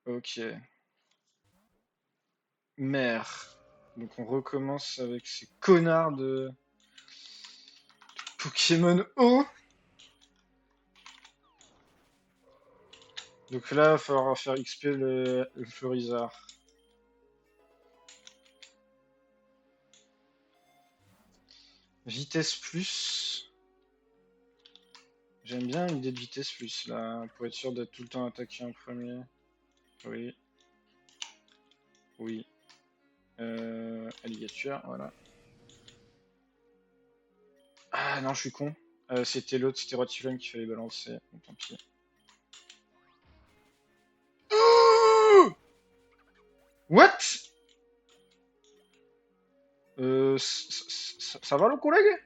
Ok. Mer. Donc on recommence avec ces connards de Pokémon eau. Donc là, il va falloir faire XP le Florizard. Vitesse plus. J'aime bien l'idée de vitesse plus là, pour être sûr d'être tout le temps attaqué en premier. Oui. Oui. Alligator, voilà. Ah non, je suis con. C'était l'autre, c'était Rotiflame qu'il fallait balancer. Bon, tant pis. What? Ça va le collègue?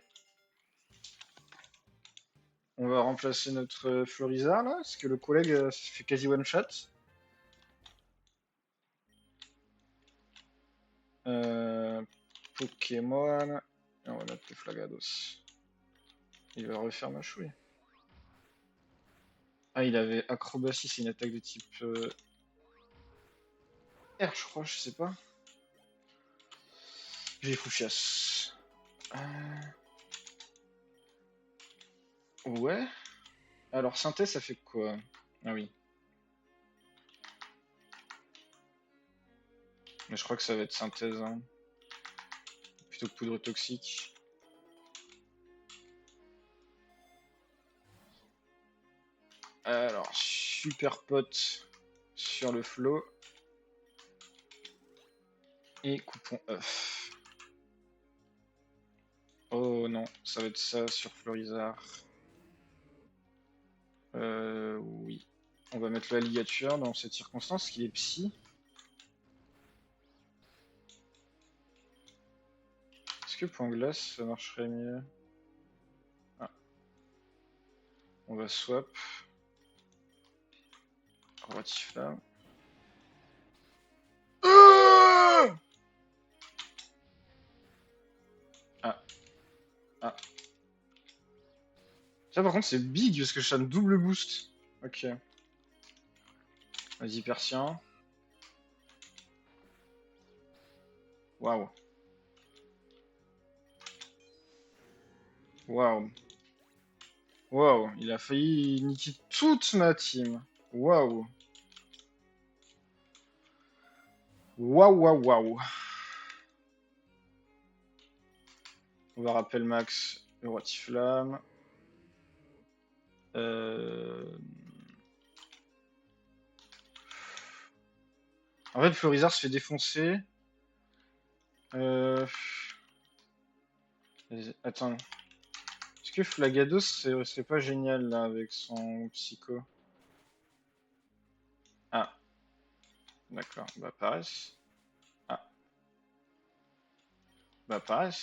On va remplacer notre Florizard là, parce que le collègue fait quasi one shot. Euh, Pokémon. Et on va mettre le Flagados. Il va refaire ma chouille. Ah, il avait Acrobatie, c'est une attaque de type R, je crois, je sais pas. J'ai Fouchias. Ouais. Alors, synthèse, ça fait quoi? Ah oui. Mais je crois que ça va être synthèse, hein. Plutôt que poudre toxique. Alors, super pote sur le flow. Et coupon œuf. Oh non, ça va être ça sur Florizard. Oui. On va mettre l'alligator dans cette circonstance, parce qu'il est psy. Est-ce que point glace, ça marcherait mieux? Ah. On va swap. Rotiflamme. Ah, ah. Ça par contre c'est big parce que je suis un double boost. Ok. Vas-y Persien. Waouh. Waouh. Waouh. Il a failli niquer toute ma team. Waouh. Waouh, waouh, waouh. On va rappeler max le Rotiflamme. En fait, Florizard se fait défoncer. Attends. Est-ce que Flagados c'est pas génial là avec son psycho? Ah, d'accord. Bah, pareil. Ah, bah, pareil.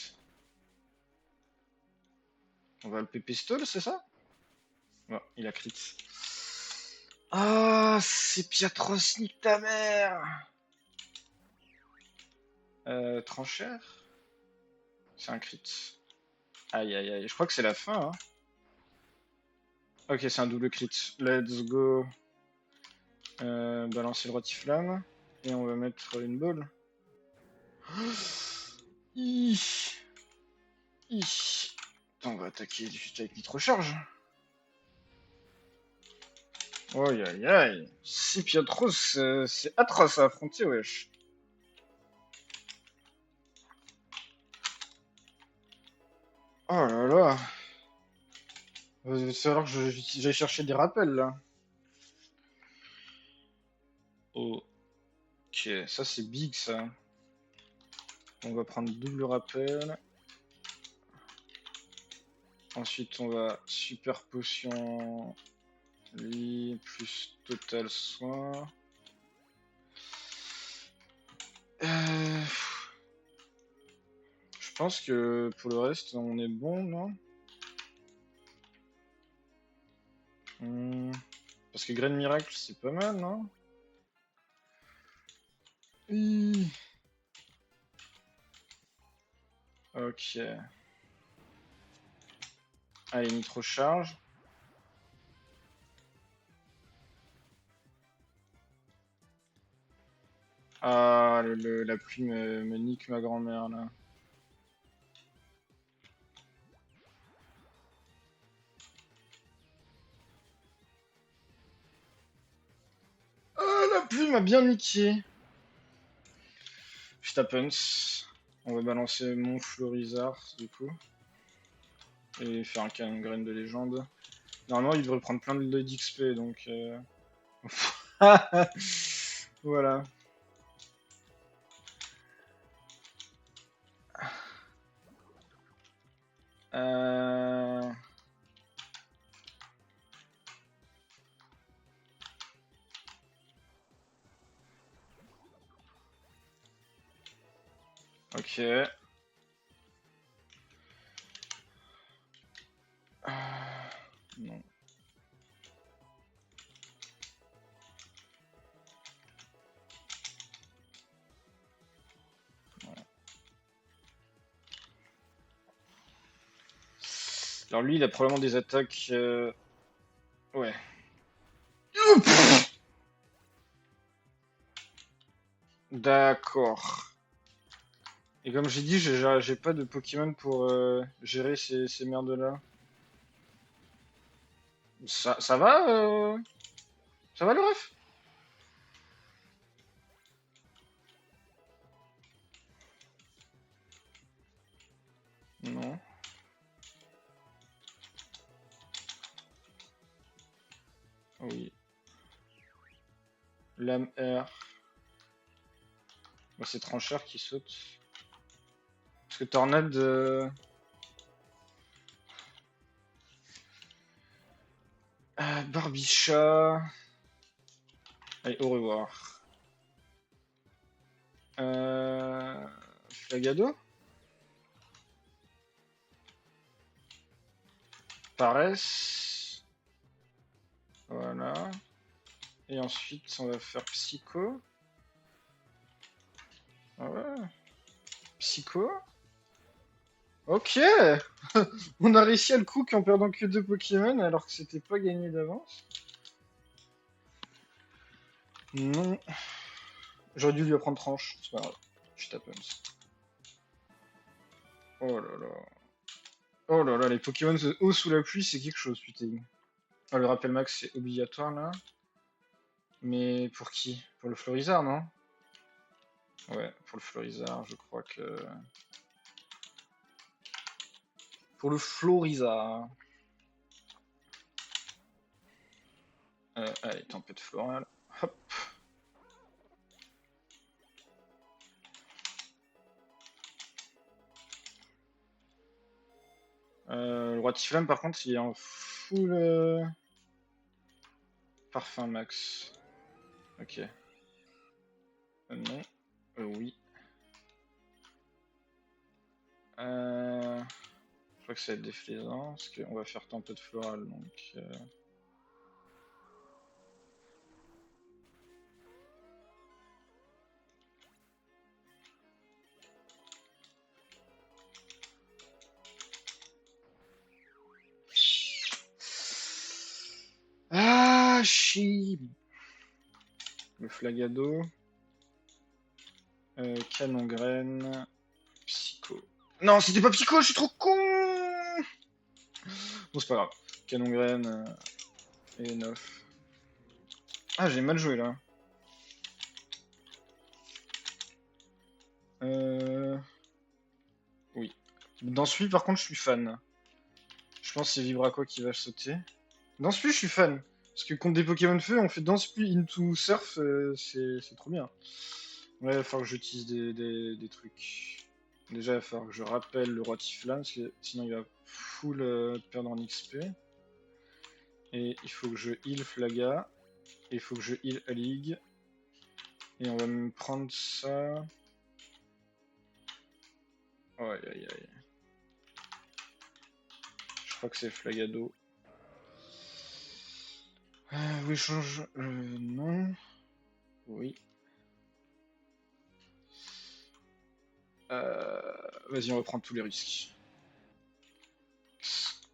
On va le pépistole, c'est ça? Bon, il a crit. Ah, c'est Piatros, nique ta mère! Tranchère? C'est un crit. Aïe, aïe, aïe. Je crois que c'est la fin, hein. Ok, c'est un double crit. Let's go. Balancer le rotiflamme. Et on va mettre une balle. Ih. Ih. Attends, on va attaquer juste avec nitro-charge. Aïe aïe aïe. Si Piatros, c'est atroce à affronter, wesh. Oh là là. Il va falloir que j'aille chercher des rappels là. Ok, ça c'est big ça. On va prendre double rappel. Ensuite on va super potion. Lui plus total soin. Euh, Je pense que pour le reste on est bon, non? Parce que Grain Miracle c'est pas mal, non? Hi. Ok. Allez, nitro charge. Ah, la pluie me nique ma grand-mère là. Ah, la pluie m'a bien niqué. Je tapunce. On va balancer mon Florizard du coup. Et faire un canon graine de légende. Normalement, il devrait prendre plein d'XP donc. Voilà. Euh... Ok. Non. Alors lui, il a probablement des attaques. Ouais. D'accord. Et comme j'ai dit, j'ai pas de Pokémon pour gérer ces merdes-là. Ça va Ça va le ref? Non. Oui. Lame R. Bah, c'est Trancheur qui saute. Parce que Tornade. Barbicha. Allez, au revoir. Flagado? Paresse. Voilà. Et ensuite, on va faire Psycho. Ah ouais. Psycho. Ok. On a réussi à le cook en perdant que 2 Pokémon alors que c'était pas gagné d'avance. Non. J'aurais dû lui apprendre tranche. C'est pas grave. Je tape. Oh là là. Oh là là, les Pokémon haut sous la pluie, c'est quelque chose, putain. Ah, le rappel max, c'est obligatoire là. Mais pour qui? Pour le Florizard, non? Ouais, pour le Florizard, je crois que. Pour le Florizard. Allez, tempête florale. Hop. Le roi Tiflam, par contre, il est en full parfum max. Ok. Non. Oui. Je crois que ça va être déflaisant, parce qu'on va faire tempête florale, donc. Ah, chi. Le Flagado. Canon graine. Psycho. Non, c'était pas Psycho, je suis trop con. Bon, c'est pas grave. Canon graine et 9. Ah, j'ai mal joué là. Oui. Dans celui, par contre, je suis fan. Je pense que c'est Vibraco qui va sauter. Dans celui, je suis fan. Parce que contre des Pokémon feu, on fait dans celui into surf, c'est trop bien. Ouais, il va falloir que j'utilise des trucs. Déjà, il va falloir que je rappelle le roi Tiflam, parce que sinon il va full perdre en XP. Et il faut que je heal Flaga. Et il faut que je heal Alig. Et on va me prendre ça. Aïe aïe aïe. Je crois que c'est Flagado. Oui, change. Non. Oui. Vas-y, on va prendre tous les risques.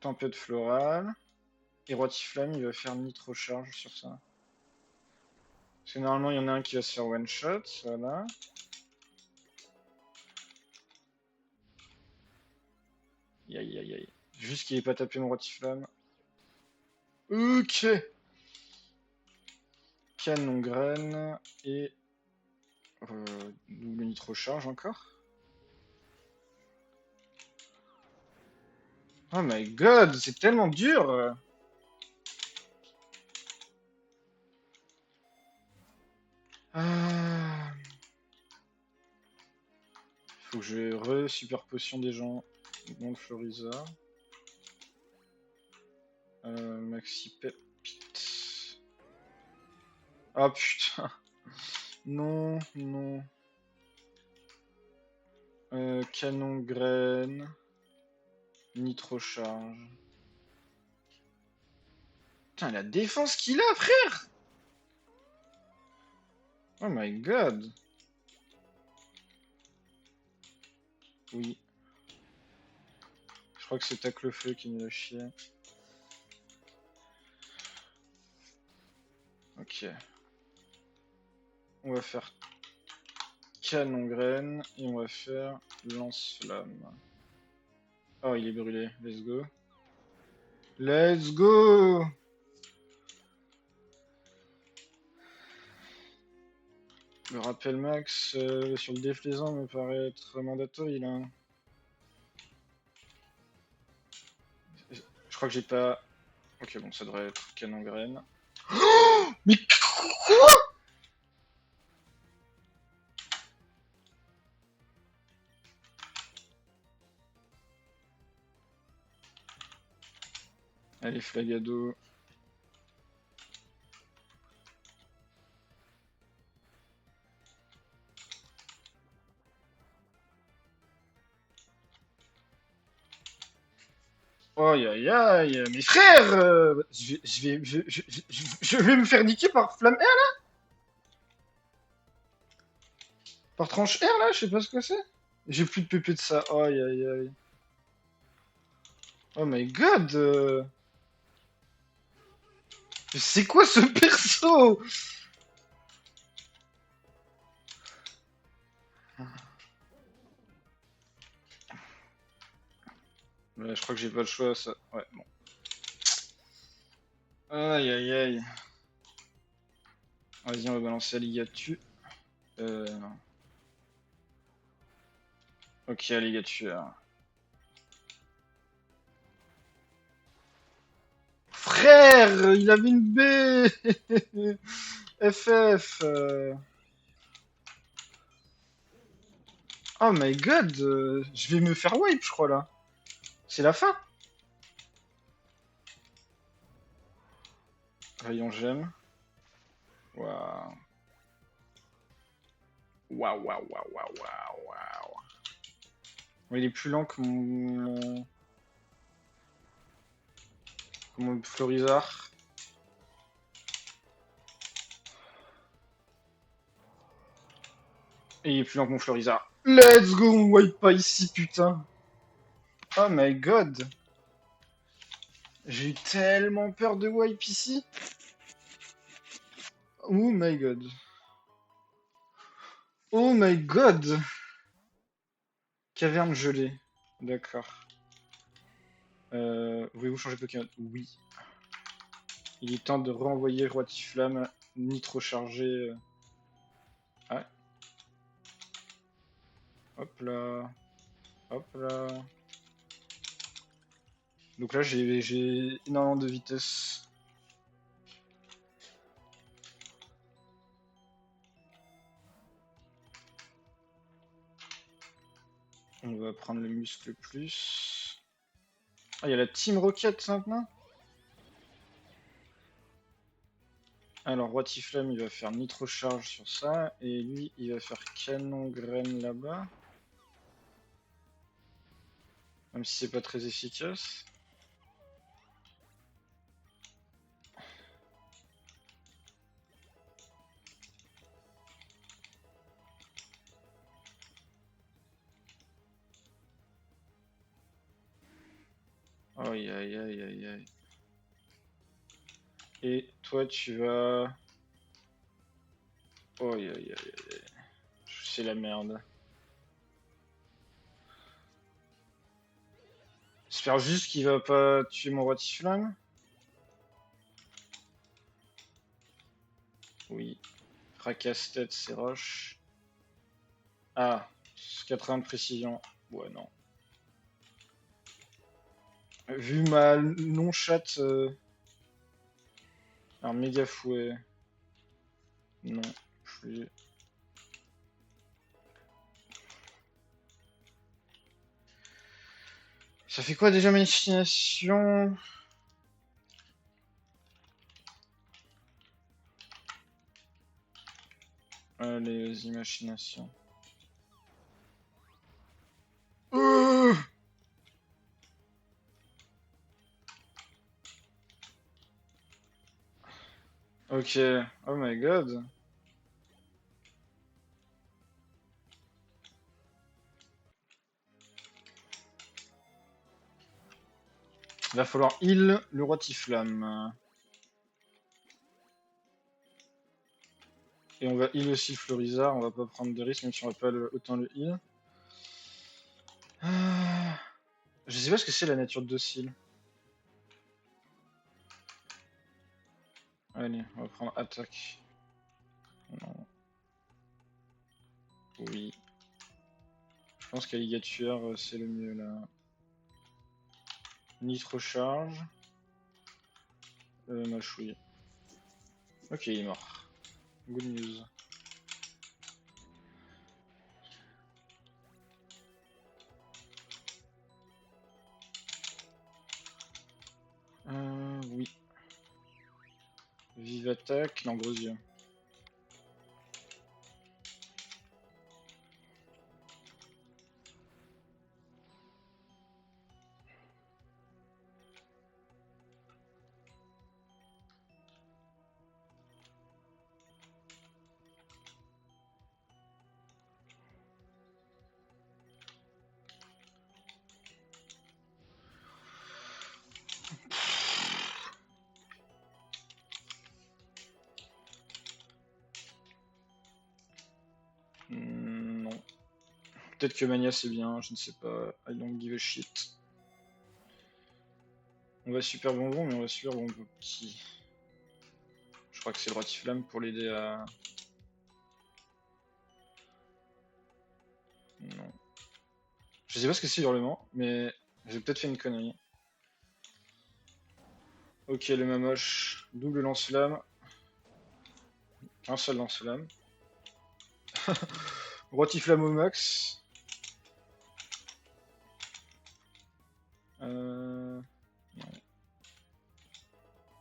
Tempête florale. Et Rotiflamme, il va faire nitro charge sur ça. Parce que normalement, il y en a un qui va se faire one shot, voilà. Aïe aïe aïe. Juste qu'il ait pas tapé mon rotiflamme. Ok. Canon graine et double nitro charge encore. Oh my god, c'est tellement dur. Ah. Faut que je re-super potion des gens. Bon, Floriza. Maxi Pepite. Ah putain. Non, non. Canon graine. Nitro charge. Putain, la défense qu'il a, frère! Oh my god. Oui. Je crois que c'est Tac le feu qui nous a chier. Ok. On va faire canon graine et on va faire lance-flamme. Oh, il est brûlé. Let's go. Let's go! Le rappel max sur le déflaisant me paraît être mandatory là. Je crois que j'ai pas. Ok, bon, ça devrait être canon graine. Mais quoi? Allez, flagado. Aïe aïe aïe, mes frères, je vais me faire niquer par flamme R, par tranche R là, je sais pas ce que c'est. J'ai plus de PP de ça, aïe aïe aïe. Oh my god, c'est quoi ce perso? Ouais, je crois que j'ai pas le choix, ça. Ouais, bon. Aïe aïe aïe. Vas-y, on va balancer Alligatu. Non. Ok, Alligature. Frère, il avait une B. FF. Oh my god, je vais me faire wipe, je crois là. C'est la fin. Rayon gemme. Waouh. Waouh, waouh, waouh, waouh, waouh, waouh. Bon, il est plus lent que mon Florizard. Et il est plus lent que mon Florizard. Let's go, on wipe pas ici, putain. Oh my god. J'ai eu tellement peur de wipe ici. Oh my god. Oh my god. Caverne gelée. D'accord. Voulez-vous changer de Pokémon? Oui. Il est temps de renvoyer Roitiflamme nitro chargé. Ouais. Hop là. Hop là. Donc là, j'ai énormément de vitesse. On va prendre le muscle plus. Ah, il y a la Team Rocket maintenant. Alors, Roitiflamme, il va faire nitro charge sur ça. Et lui, il va faire canon graine là-bas. Même si c'est pas très efficace. Aïe aïe aïe aïe aïe. Et toi, tu vas. Oh, aïe, aïe, aïe, aïe. C'est la merde. J'espère juste qu'il va pas tuer mon roi Tiflam. Oui. Fracasse-tête, c'est roche. Ah, 80 de précision. Ouais, non. Vu ma non-chatte. Un méga fouet. Non, plus. Ça fait quoi déjà machination? Allez, vas-y, machination. Ok, oh my god. Il va falloir heal le roi Tiflam. Et on va heal aussi Florizard, on va pas prendre de risques même si on va pas autant le heal. Ah, je sais pas ce que c'est la nature docile. Allez, on va prendre attaque. Non. Oui. Je pense qu'alligature c'est le mieux là. Nitro charge. Machouille. Ok, il est mort. Good news. Oui. Vive attaque, non, gros yeux. Non. Peut-être que Mania c'est bien, je ne sais pas. I don't give a shit. On va super bonbon, mais on va super bonbon qui? Je crois que c'est le roi Tiflam pour l'aider à. Non. Je sais pas ce que c'est hurlement, mais j'ai peut-être fait une connerie. Ok, le mamoche, double lance-flamme. Un seul lance-flamme. Roi Tiflam au max. Non.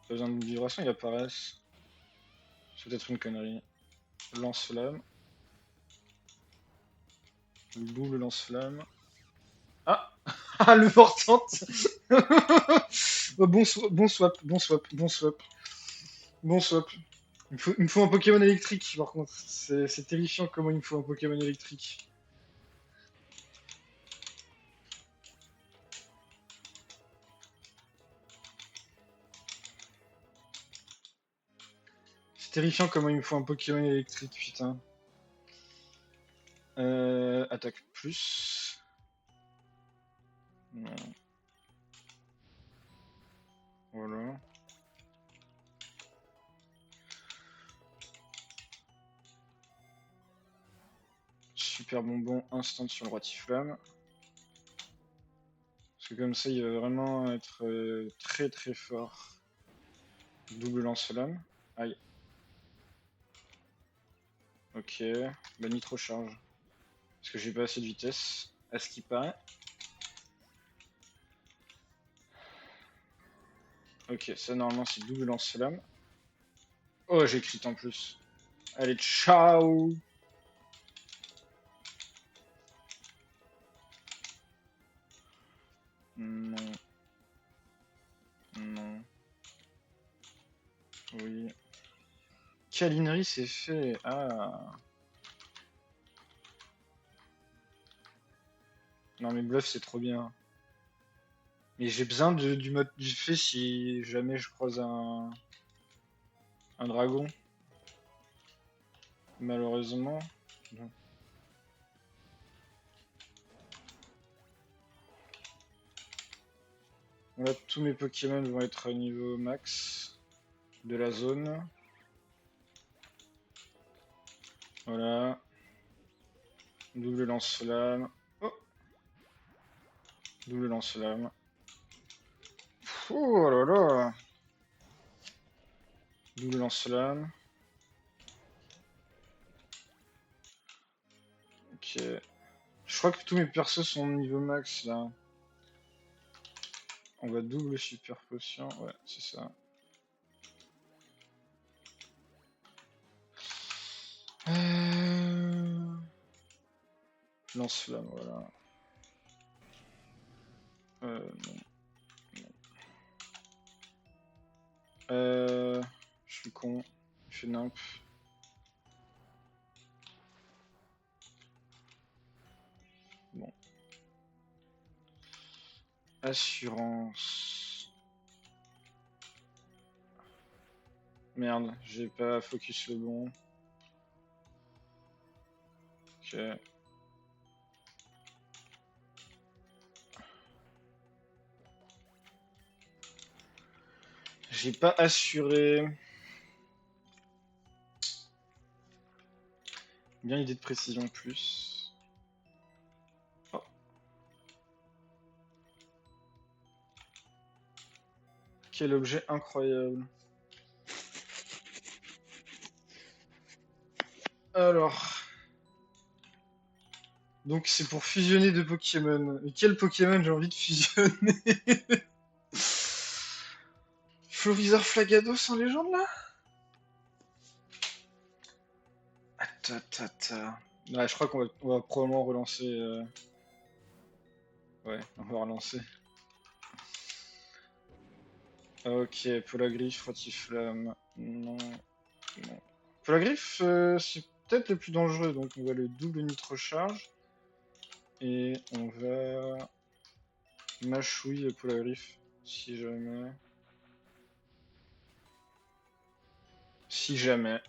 Pas besoin de vibration, ils apparaissent. C'est peut-être une connerie. Lance-flamme. Double lance-flamme. Ah Ah, le portante. Bon, bon swap, bon swap, bon swap. Bon swap. Il me faut un Pokémon électrique, par contre. C'est terrifiant comment il me faut un Pokémon électrique. C'est terrifiant comment il me faut un Pokémon électrique, putain. Attaque plus. Non. Voilà. Super bonbon instant sur le roi Tiflam. Parce que comme ça, il va vraiment être très très fort. Double lance-flamme. Aïe. Ok. Bah, nitro charge. Parce que j'ai pas assez de vitesse. À ce qui paraît. Ok, ça normalement c'est double lance-flamme. Oh, j'ai crit en plus. Allez, ciao! Non. Non. Oui. Calinerie c'est fait. Ah. Non mais bluff c'est trop bien. Mais j'ai besoin du mode du fait si jamais je croise un dragon. Malheureusement. Non. Là, tous mes Pokémon vont être à niveau max de la zone. Voilà. Double lance-flamme. Oh, double lance-flamme. Oh là là. Double lance-flamme. Ok. Je crois que tous mes persos sont au niveau max là. On va double super potion. Ouais, c'est ça. Lance-flamme, voilà. Non. Je suis con. Je fais nimp. Bon. Assurance. Merde, j'ai pas focus le bon. Ok. J'ai pas assuré. Bien idée de précision plus. Oh. Quel objet incroyable. Alors. Donc c'est pour fusionner deux Pokémon. Et quel Pokémon j'ai envie de fusionner? Florizard Flagados en légende là? Attends. Ouais, je crois qu'on va probablement relancer. Ouais, on va relancer. Ok, Polagriffe, Rotiflamme. Non, non. Polagriffe, c'est peut-être le plus dangereux, donc on va le double nitro-charge. Et on va mâchouiller le Polagriffe, si jamais. Si jamais.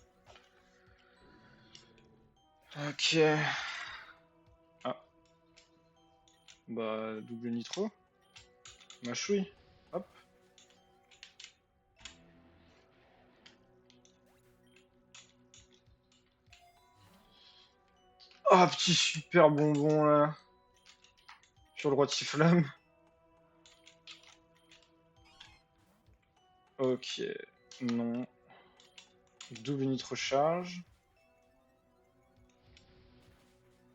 Ok. Ah. Bah, double nitro. Mâchouille. Hop. Oh, petit super bonbon là. Sur le Rotiflamme. Ok. Non. Double nitro-charge.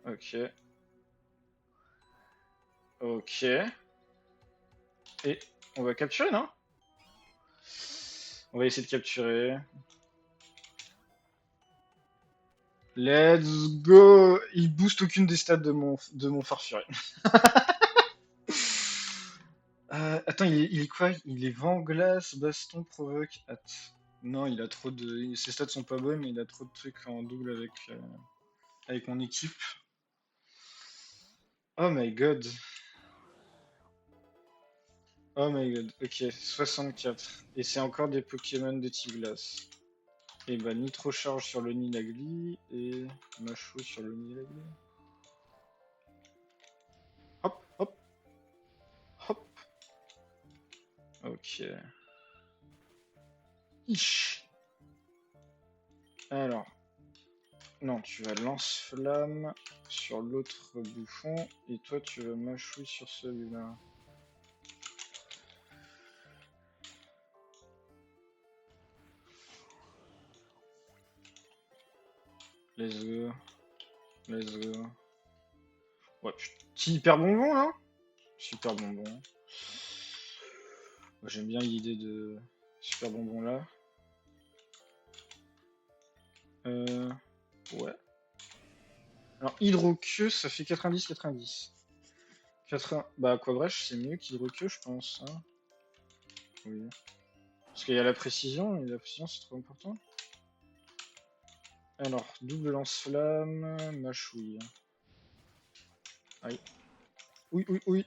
Ok. Ok. Et on va capturer, non? On va essayer de capturer. Let's go! Il booste aucune des stats de mon Farfury. Attends, il est quoi? Il est vent, glace, baston, provoque. Non, il a trop de. Ses stats sont pas bonnes, il a trop de trucs en double avec mon équipe. Oh my god. Oh my god. Ok, 64. Et c'est encore des Pokémon de type glace. Et bah, Nitro Charge sur le Nilagli et Machou sur le Nilagli. Hop, hop, hop. Ok. Ich. Alors. Non, tu vas lance-flamme sur l'autre bouffon. Et toi, tu vas mâchouille sur celui-là. Let's go. Let's go. Ouais, petit hyper bonbon, là. Super bonbon. J'aime bien l'idée de super bonbon là. Ouais. Alors, hydroqueue, ça fait 90-90. 80... Bah, Aquabrèche, c'est mieux qu'hydroqueue, je pense. Hein. Oui. Parce qu'il y a la précision, et la précision, c'est trop important. Alors, double lance-flamme, mâchouille. Aïe. Oui.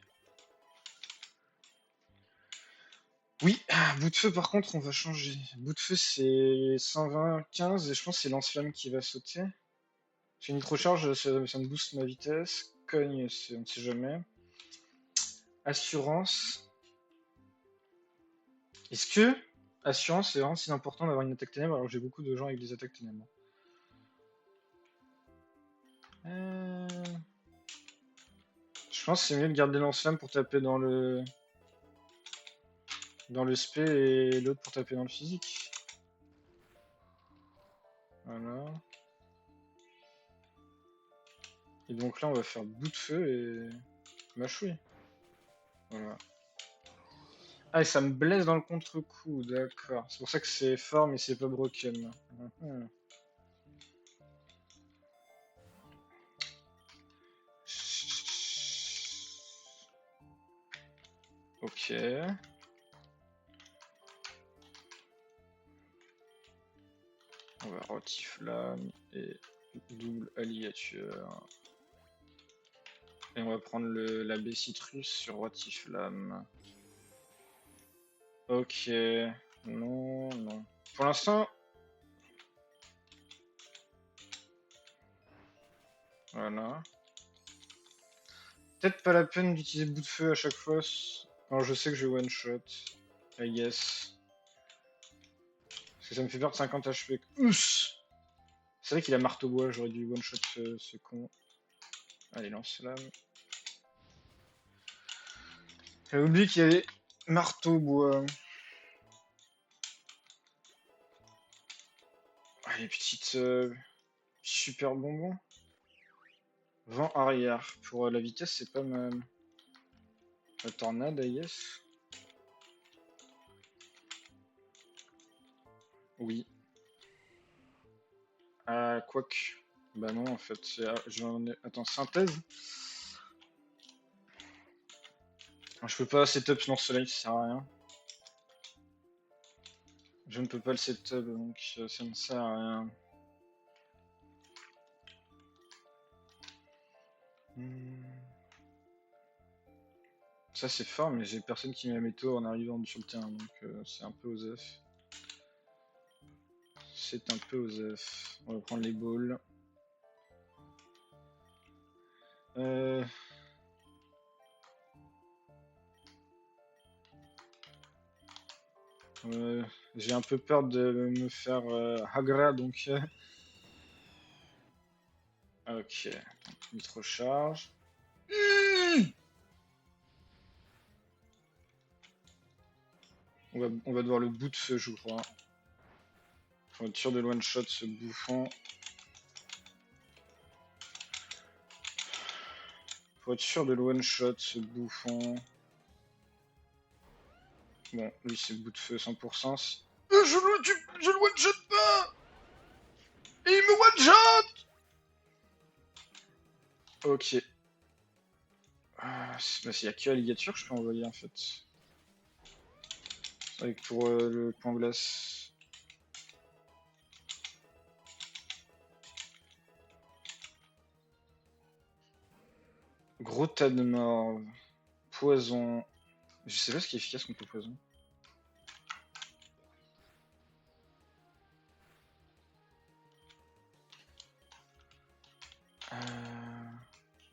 Oui, bout de feu par contre on va changer. Bout de feu c'est 120-15 et je pense que c'est lance-flamme qui va sauter. J'ai nitro-charge, ça me booste ma vitesse. Cogne, on ne sait jamais. Assurance. Est-ce que assurance c'est vraiment si important d'avoir une attaque ténèbres alors que j'ai beaucoup de gens avec des attaques ténèbres. Je pense que c'est mieux de garder lance-flamme pour taper dans le spé et l'autre pour taper dans le physique. Voilà. Et donc là on va faire bout de feu et mâchouille. Voilà. Ah et ça me blesse dans le contre-coup, d'accord. C'est pour ça que c'est fort mais c'est pas broken. Mhm. Ok. On va rotiflamme et double alligator. Et on va prendre la baie citrus sur rotiflamme. Ok. Non, non. Pour l'instant. Voilà. Peut-être pas la peine d'utiliser bout de feu à chaque fois. Alors je sais que je vais one shot. I guess. Parce que ça me fait perdre 50 HP. Ouss. C'est vrai qu'il a marteau bois, j'aurais dû one shot ce con. Allez, lance-flamme. J'avais oublié qu'il y avait marteau bois. Allez, petite super bonbon. Vent arrière. Pour la vitesse, c'est pas mal. La tornade, I guess. Oui. Ah, quoique. Bah non, en fait. Attends, synthèse. Je peux pas setup lance soleil, ça sert à rien. Je ne peux pas le setup, donc ça ne sert à rien. Ça c'est fort, mais j'ai personne qui met la météo en arrivant sur le terrain, donc c'est un peu osef. C'est un peu osef. On va prendre les balls. J'ai un peu peur de me faire Hagra, donc... Ok, nitro-charge. On va devoir le bout de feu, je crois. Faut être sûr de one-shot ce bouffon. Faut être sûr de le one-shot ce bouffon. Bon, lui c'est le bout de feu 100%. Je le one-shot pas. Et il me one-shot. Ok. Bah, s'il y a que alligator, je peux envoyer en fait. Avec pour le point glace. Gros tas de morve. Poison. Je sais pas ce qui est efficace contre le poison.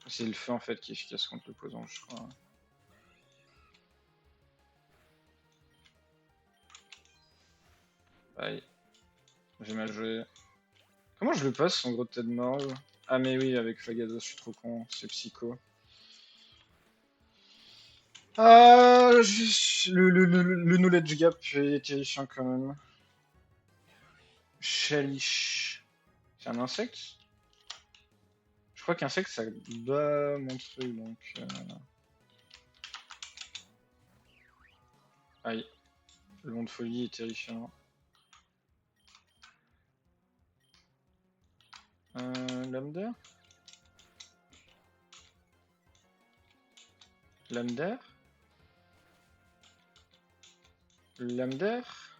C'est le feu en fait qui est efficace contre le poison, je crois. Aïe. J'ai mal joué. Comment je le passe son gros tas de morve? Ah mais oui, avec Fagados, je suis trop con. C'est psycho. Le knowledge gap est terrifiant quand même. Chalish. C'est un insecte? Je crois qu'insecte ça bat mon truc donc. Aïe. Le monde de folie est terrifiant. Lame d'air? Lame d'air? Lame d'air?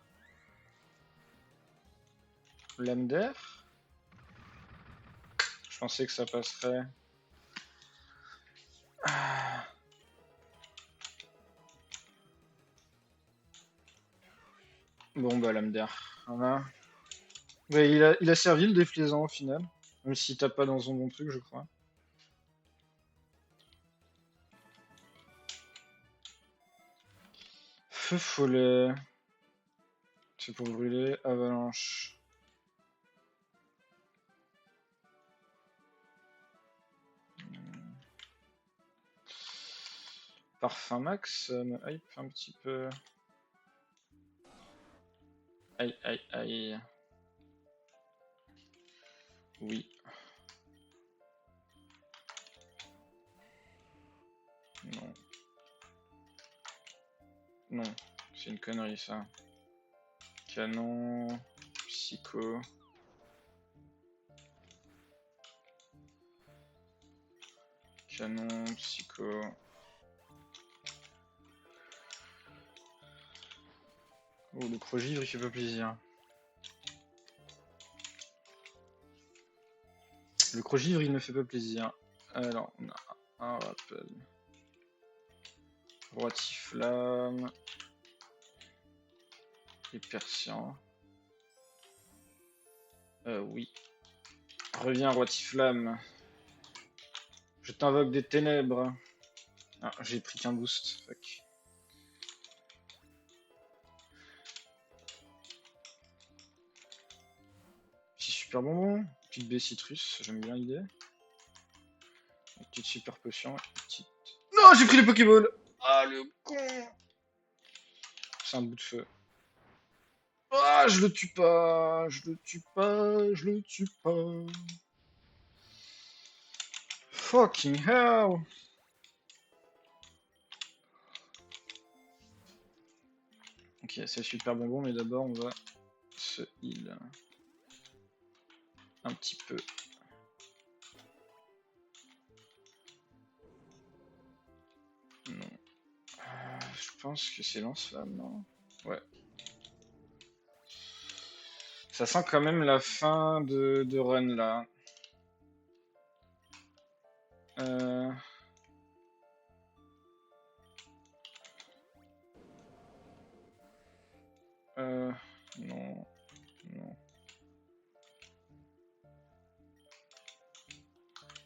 Lame d'air? Je pensais que ça passerait. Bon bah lame d'air. Voilà. Ouais, il a servi le déflaisant au final. Même s'il tape pas dans son bon truc, je crois. Feu follet. C'est pour brûler. Avalanche. Parfum max, ça me hype un petit peu. Aïe, aïe, aïe. Oui. Non. Non. C'est une connerie, ça. Canon. Psycho. Canon, psycho. Oh, le crogivre, il fait pas plaisir. Le crogivre, il ne fait pas plaisir. Alors, on a un rappel. Roi Tiflamme. Et Persian. Oui. Reviens, Roi Tiflamme. Je t'invoque des ténèbres. Ah, j'ai pris qu'un boost. Fuck. Petit super bonbon. Petite baie citrus, j'aime bien l'idée. Une petite super potion. Petite... Non, j'ai pris les Pokéballs. Ah, le con. C'est un bout de feu. Ah, je le tue pas. Je le tue pas. Je le tue pas. Fucking hell. Ok, c'est super bonbon, mais d'abord on va se heal un petit peu. Non. Je pense que c'est lance-flamme, non? Ouais. Ça sent quand même la fin de run là. Euh... Non. Non.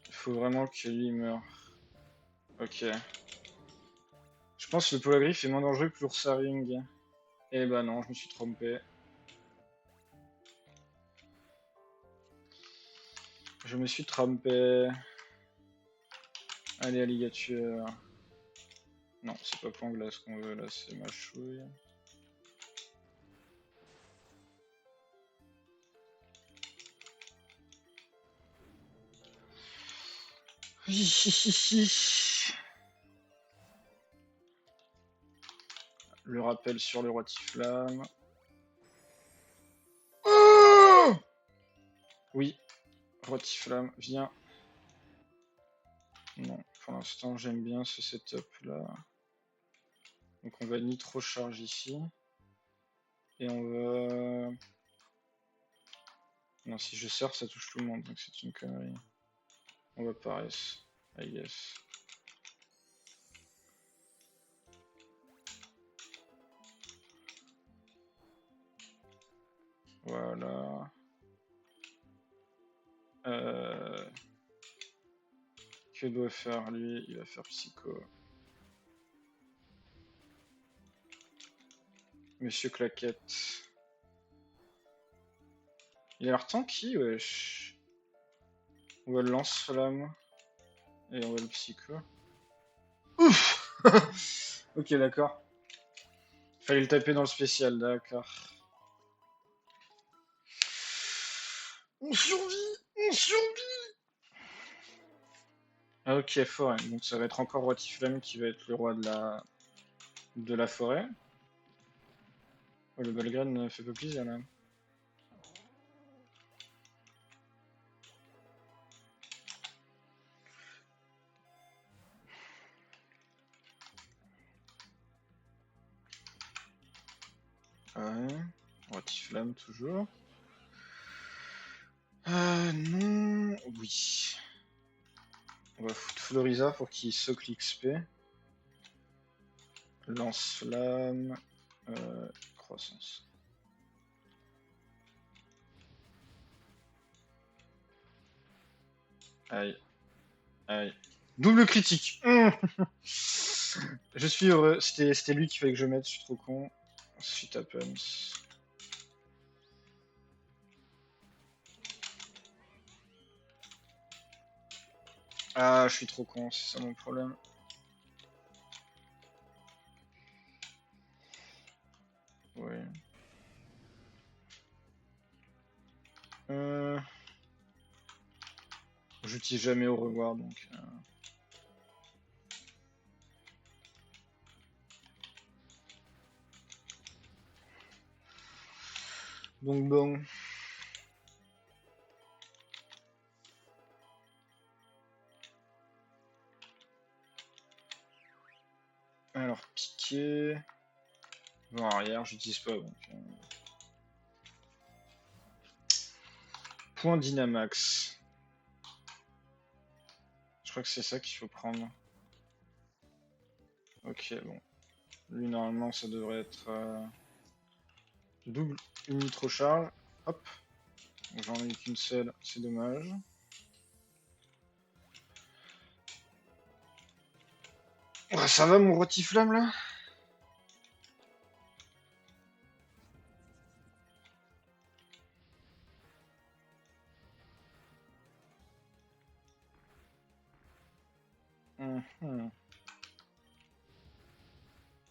Il faut vraiment que lui meure. Ok. Je pense que le Polagriff est moins dangereux que l'Oursaring. Eh bah non, je me suis trompé. Je me suis trompé. Allez, alligator. Non, c'est pas Panglas qu'on veut là, c'est Machouille. Le rappel sur le roi Tiflamme. Oh oui, roi Tiflamme, viens. Non, pour l'instant j'aime bien ce setup là. Donc on va nitro charge ici. Et on va... Non, si je sors ça touche tout le monde, donc c'est une connerie. On va Paris, I guess. Voilà. Que doit faire lui? Il va faire Psycho. Monsieur Claquette. Il a l'air tanky, wesh. On va le lance-flamme. Et on va le Psycho. Ouf. Ok, d'accord. Fallait le taper dans le spécial, d'accord. On survit. On survit. Ah, ok, forêt. Donc ça va être encore Roi Tiflamme qui va être le roi de la forêt. Oh, le Balgrane fait pas plaisir là. Ouais. Roi Tiflamme toujours. Non. Oui. On va foutre Floriza pour qu'il socle l'XP. Lance-flamme. Croissance. Aïe. Aïe. Double critique. Je suis heureux. C'était lui qu'il fallait que je mette, je suis trop con. Shit happens. Ah, je suis trop con, c'est ça mon problème. Oui. J'utilise jamais au revoir donc. Donc bon. Alors piqué. Bon arrière, j'utilise pas donc. Point Dynamax. Je crois que c'est ça qu'il faut prendre. Ok, bon. Lui, normalement, ça devrait être double recharge. Hop. J'en ai qu'une seule, c'est dommage. Ouais, ça va mon rotiflamme là?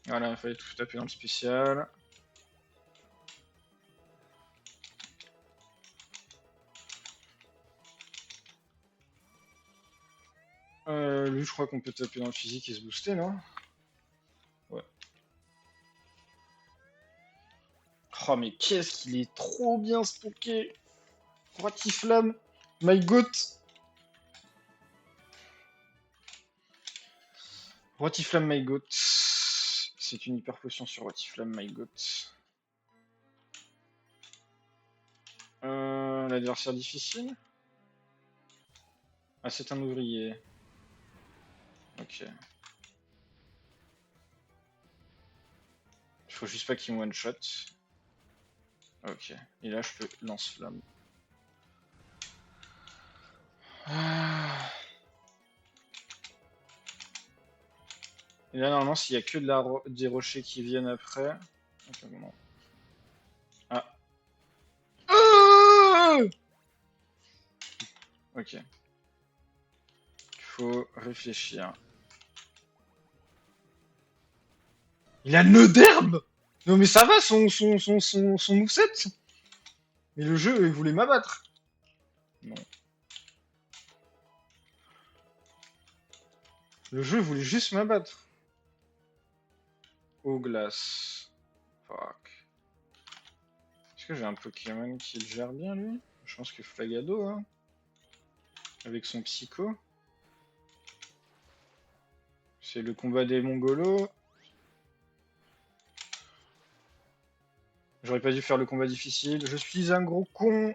Voilà, il fallait tout taper dans le spécial. Lui, je crois qu'on peut taper dans le physique et se booster, non? Ouais. Oh, mais qu'est-ce qu'il est trop bien spooké! Rotiflamme, my goat! Rotiflamme, my goat. C'est une hyper potion sur Rotiflamme, my goat. L'adversaire difficile? Ah, c'est un ouvrier. Ok. Il faut juste pas qu'il me one-shot. Ok. Et là, je peux lance-flamme. Ah. Et là, normalement, s'il y a que des rochers qui viennent après. Okay, bon. Ah. Ok. Il faut réfléchir. Il a nœud d'herbe. Non mais ça va son moveset. Mais le jeu il voulait m'abattre. Non. Le jeu voulait juste m'abattre. Eau glace. Fuck. Est-ce que j'ai un Pokémon qui le gère bien lui? Je pense que Flagado, hein. Avec son psycho. C'est le combat des Mongolos. J'aurais pas dû faire le combat difficile. Je suis un gros con.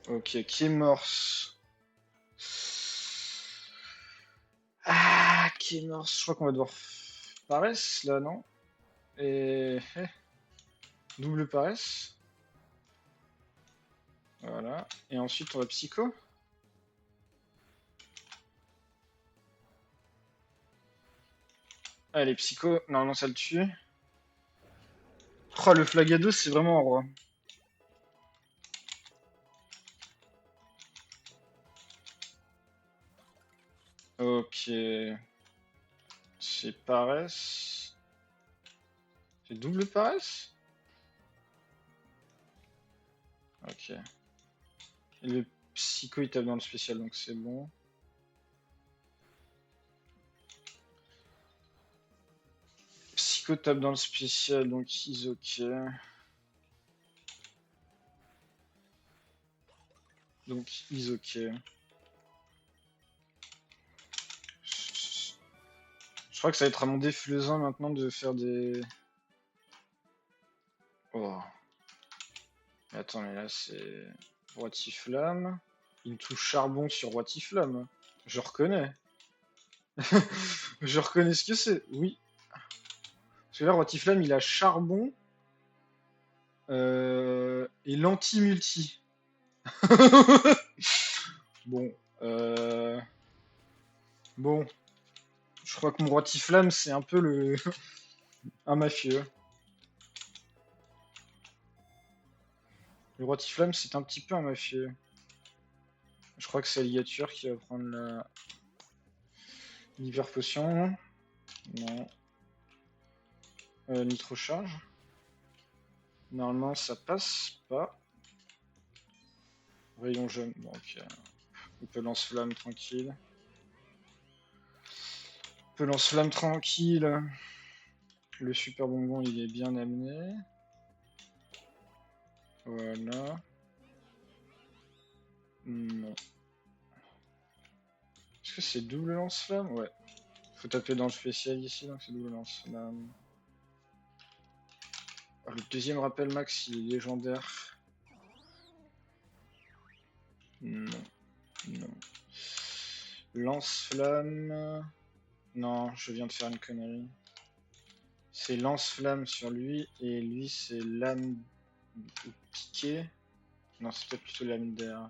Ok, Kémorse. Ah, Kémorse. Je crois qu'on va devoir paresse là, non? Et double paresse. Voilà. Et ensuite on va psycho. Allez, psycho. Normalement ça le tue. Oh, le Flagado c'est vraiment un roi. Ok. C'est paresse. C'est double paresse? Ok. Et le psycho il tape dans le spécial donc c'est bon. Psycho tape dans le spécial donc ils ok. Donc ils ok. Je crois que ça va être à mon déflaisant maintenant de faire des... Oh. Attends, mais là c'est... Rotiflamme. Il me touche charbon sur Rotiflamme. Je reconnais. Je reconnais ce que c'est, oui. Parce que là, Rotiflamme, il a charbon. Et et l'anti-multi. Bon, bon, je crois que mon roi Tiflam, c'est un peu le un mafieux. Le roi Tiflam, c'est un petit peu un mafieux. Je crois que c'est Alligator qui va prendre la l'hyper potion. Non. Nitro charge. Normalement, ça passe pas. Rayon jaune. Bon, ok. On peut lance-flamme tranquille. On peut lance-flamme tranquille. Le super bonbon, il est bien amené. Voilà. Non. Est-ce que c'est double lance-flamme? Ouais. Faut taper dans le spécial ici, donc c'est double lance-flamme. Ah, le deuxième rappel max, il est légendaire. Non. Non. Lance-flamme. Non, je viens de faire une connerie. C'est lance-flamme sur lui, et lui c'est lame ou piqué. Non, c'est peut-être plutôt lame d'air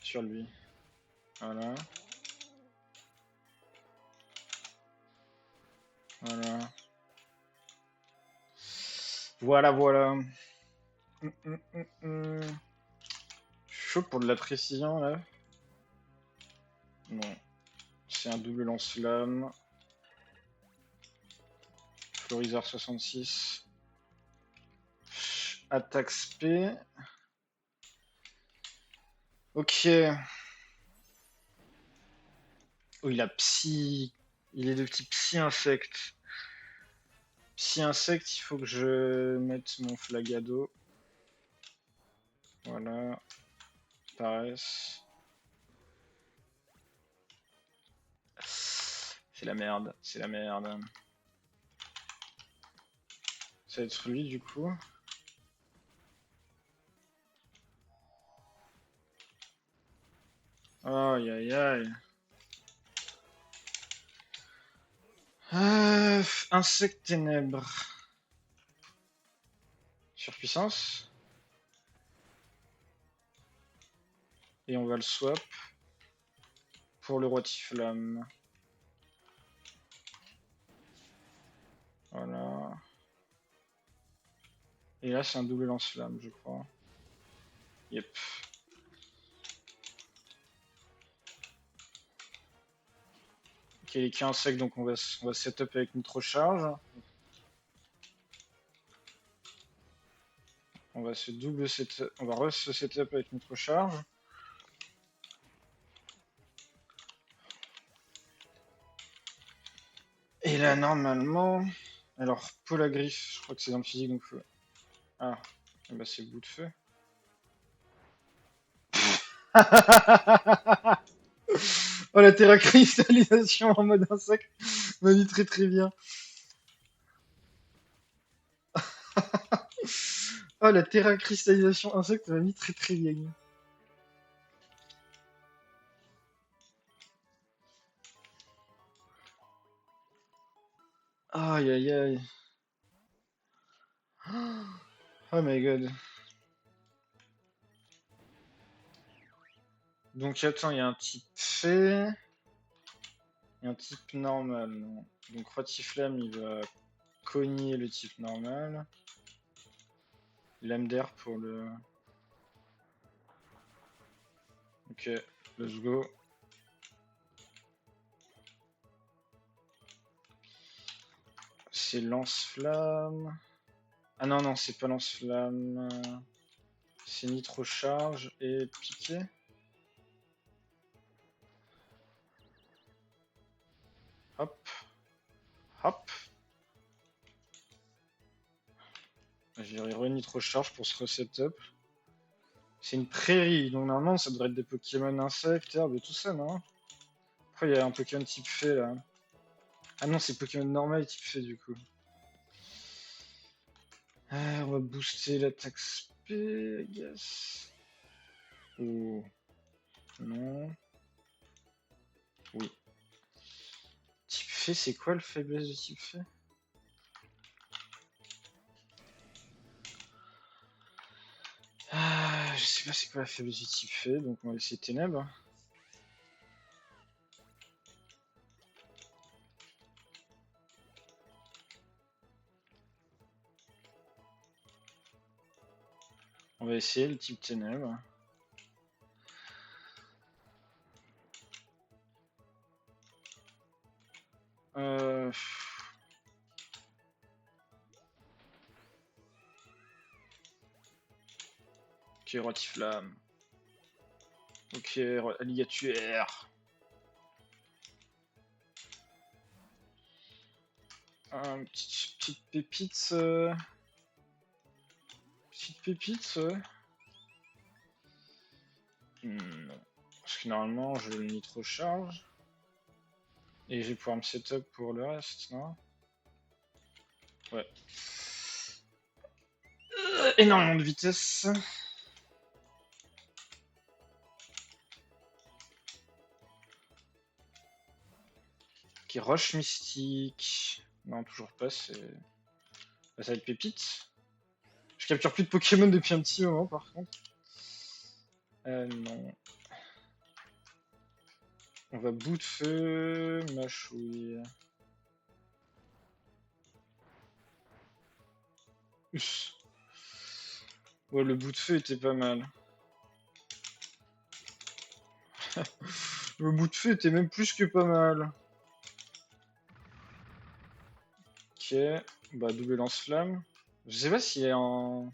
sur lui. Voilà. Voilà. Voilà, voilà. Je suis chaud pour de la précision là. Non. C'est un double lance-flamme. Florizard 66. Attaque spé. Ok. Oh, il a psy. Il est de type psy-insecte. Psy-insecte, il faut que je mette mon flagado. Voilà. Paresse. C'est la merde, c'est la merde. Ça va être lui du coup. Aïe aïe aïe. Insecte ténèbres. Surpuissance. Et on va le swap pour le roi Tiflam. Voilà. Et là c'est un double lance-flamme je crois. Yep. Ok, il est qu'un insecte donc on va setup avec Nitro Charge. On va se double setup, on va setup avec Nitro Charge. Et là normalement, alors Polagriffe, je crois que c'est dans le physique donc faut... Ah, bah c'est bout de feu. Oh la terracristallisation en mode insecte m'a dit très très bien. Oh la terracristallisation insecte m'a mis très très bien. Aïe aïe aïe. Oh my god. Donc attends, il y a un type fée et un type normal. Non. Donc Rotiflamme il va cogner le type normal. Lame d'air pour le... Ok, let's go. C'est lance-flamme. Ah non, non, c'est pas lance-flamme. C'est nitro charge et piqué. Hop. Hop. J'ai re-nitro charge pour se resetup. C'est une prairie, donc normalement ça devrait être des Pokémon insectes, herbes et tout ça, non? Après il y a un Pokémon type fée là. Ah non, c'est Pokémon normal type fée du coup. On va booster l'attaque spé, I guess. Oh. Non. Oui. Type fée, c'est quoi le faiblesse de type fée? Je sais pas c'est quoi la faiblesse du type fait, donc on va essayer ténèbres. On va essayer le type ténèbres. Ok, Rotiflamme. Ok, Alligator. Petite pépite. Petite pépite. Non. Parce que normalement, je le nitro charge. Et je vais pouvoir me setup pour le reste, non? Ouais. Énormément de vitesse. Ok, roche mystique. Non, toujours pas, c'est... Bah, ça va être pépite. Je capture plus de Pokémon depuis un petit moment, par contre. Non. On va bout de feu, mâchouille. Ouais, le bout de feu était pas mal. Le bout de feu était même plus que pas mal. Ok, bah double lance-flamme. Je sais pas s'il est en...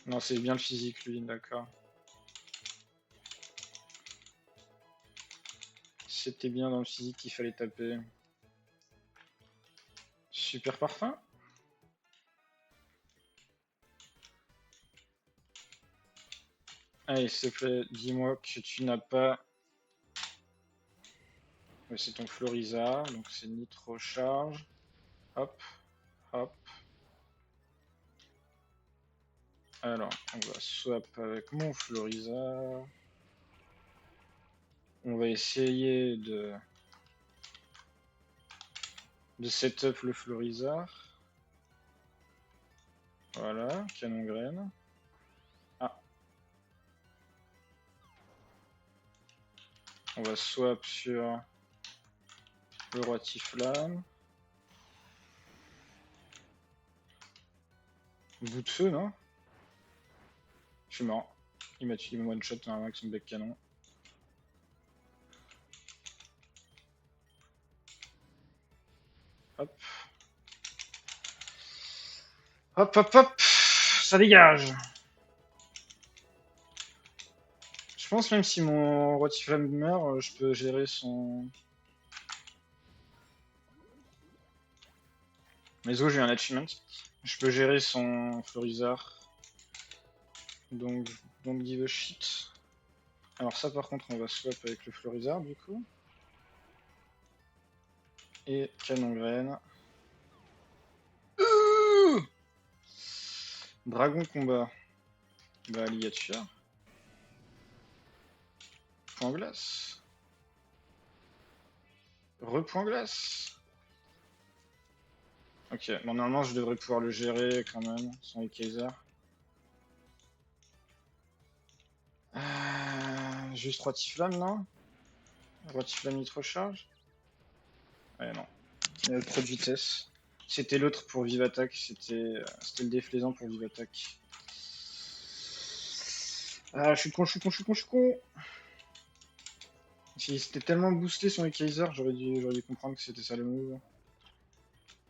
Non, c'est bien le physique, lui, d'accord. C'était bien dans le physique qu'il fallait taper. Super parfum. Allez, s'il te plaît, dis-moi que tu n'as pas... Ouais, c'est ton Florizard, donc c'est Nitro Charge. Hop, hop. Alors, on va swap avec mon Florizard. On va essayer de setup le Florizard. Voilà, canon graine. Ah. On va swap sur le Rotiflamme. Bout de feu, non? Je suis mort. Il m'a tué one shot avec son bec canon. Hop. Hop, hop, hop. Ça dégage. Je pense même si mon Rotiflamme meurt, je peux gérer son... Mais j'ai un achievement. Je peux gérer son Florizard. Donc, don't give a shit. Alors ça par contre, on va swap avec le Florizard du coup. Et canon graine. Dragon combat. Bah alligator. Point glace. Repoint glace. Ok, bon normalement je devrais pouvoir le gérer quand même, sans les Kaiser. Juste Rotiflamme, non? Rotiflamme nitro charge? Ouais, non. Il y a trop de vitesse. C'était l'autre pour Vive Attaque, c'était le déflaisant pour Vive Attaque. Ah, je suis con, je suis con, je suis con, je suis con. Si c'était tellement boosté sur les Kaiser, j'aurais dû comprendre que c'était ça le move.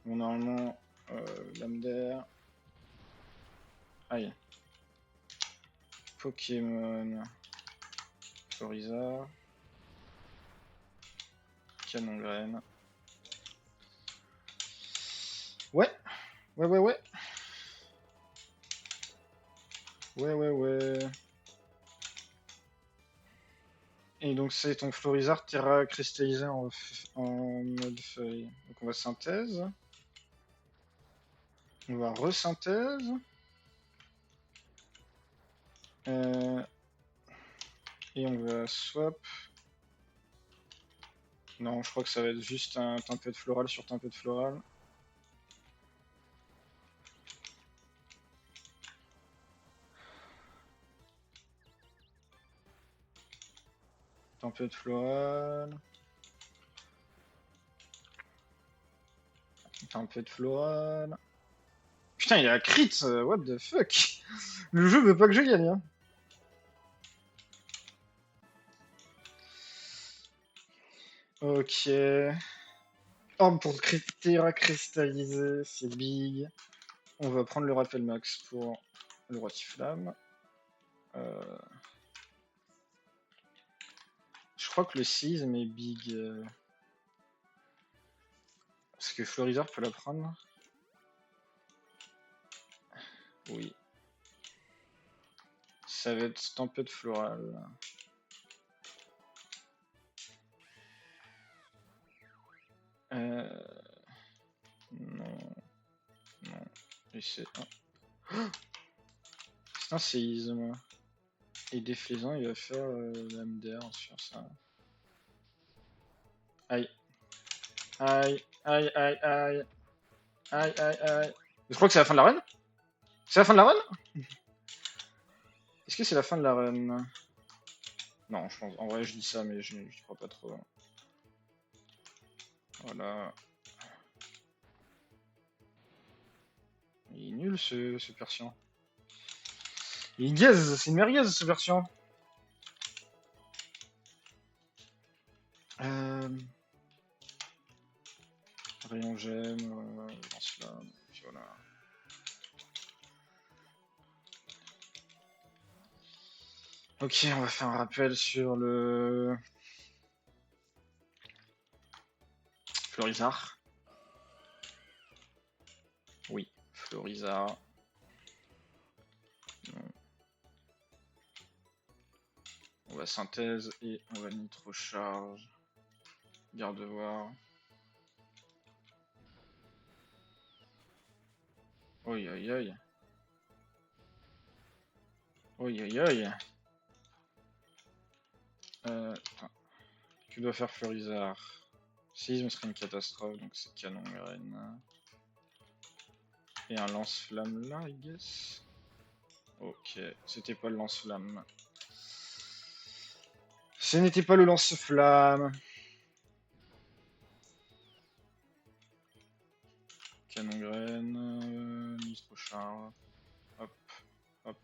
Bon, normalement, lame d'air. Aïe. Pokémon. Florizard. Canon graine. Ouais. Ouais, ouais, ouais. Ouais, ouais, ouais. Et donc c'est ton Florizard Terra cristallisé en mode feuille. Donc on va synthèse. On va resynthèse. Et on va swap. Non, je crois que ça va être juste un tempête floral sur tempête floral. Tempête florale. Tempête florale. Putain, il a crit, what the fuck. Le jeu veut pas que je gagne, hein. Ok. Orbe pour Terra cristallisé, c'est big. On va prendre le rappel max pour le Rotiflamme. Je crois que le séisme est big. Parce que Florizard peut la prendre. Oui. Ça va être tempête florale. Non. Non. Et c'est c'est un séisme. Et défaisant, il va faire l'âme d'air sur ça. Aïe. Aïe. Aïe, aïe, aïe. Aïe, aïe, aïe. Je crois que c'est la fin de la run. C'est la fin de la run. Est-ce que c'est la fin de la run? Non, je pense. En vrai, je dis ça, mais je crois pas trop. Voilà. Il est nul ce Persian. Il est gaze, c'est une merguez ce Persian. Rayon gemme, lance-flamme, voilà. Ok, on va faire un rappel sur le Florizard. Oui, Florizard. On va synthèse et on va nitro charge. Garde-voir. Oi aïe aïe. Oi aïe aïe. Tu dois faire Florizard. Séisme serait une catastrophe, donc c'est canon graine. Et un lance-flamme là, I guess. Ok, c'était pas le lance-flamme. Ce n'était pas le lance-flamme. Canon graine, nitro charge. Hop, hop.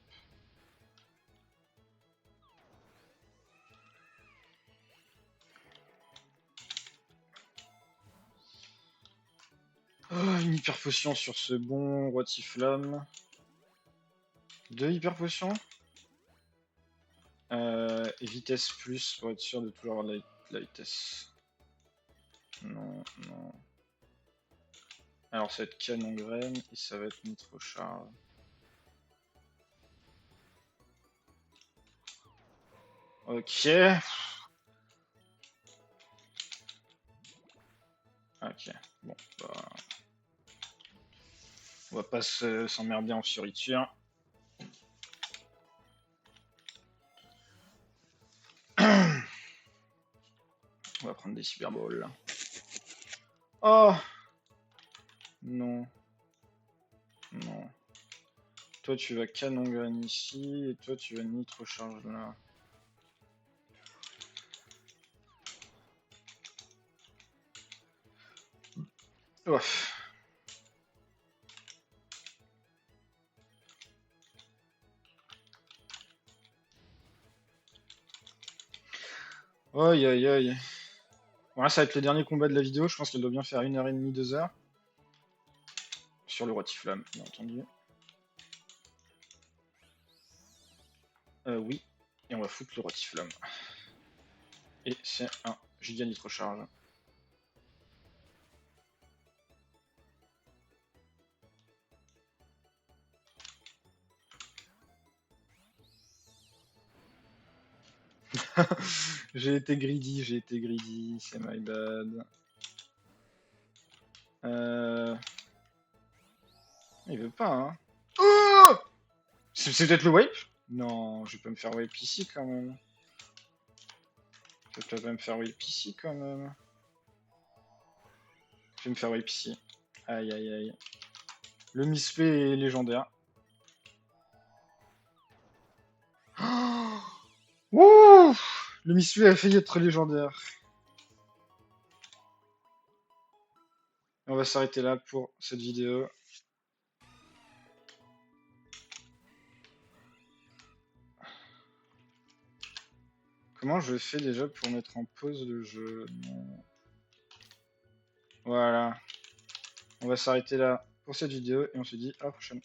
Oh, une hyper potion sur ce bon Rotiflamme. 2 hyper potions. Et vitesse plus pour être sûr de toujours avoir de la vitesse. Non, non. Alors ça va être canon graine et ça va être nitro charge. Ok. Ok, bon, bah... On va pas s'emmerder en fioriture. On va prendre des cyberballs. Oh non. Non. Toi tu vas canon graine ici et toi tu vas nitro charge là. Ouf. Aïe aïe aïe. Voilà, ça va être le dernier combat de la vidéo. Je pense qu'elle doit bien faire 1h30, 2 heures. Sur le Rotiflamme, bien entendu. Oui. Et on va foutre le Rotiflamme. Et c'est un giga nitro charge. J'ai été greedy, c'est my bad. Il veut pas, hein. Oh, c'est peut-être le wipe? Non, je vais pas me faire wipe ici quand même. Je vais pas me faire wipe ici quand même. Je vais me faire wipe ici. Aïe aïe aïe. Le misplay est légendaire. Oh, ouh, Le Misui a failli être légendaire. On va s'arrêter là pour cette vidéo. Comment je fais déjà pour mettre en pause le jeu? Non. Voilà. On va s'arrêter là pour cette vidéo et on se dit à la prochaine.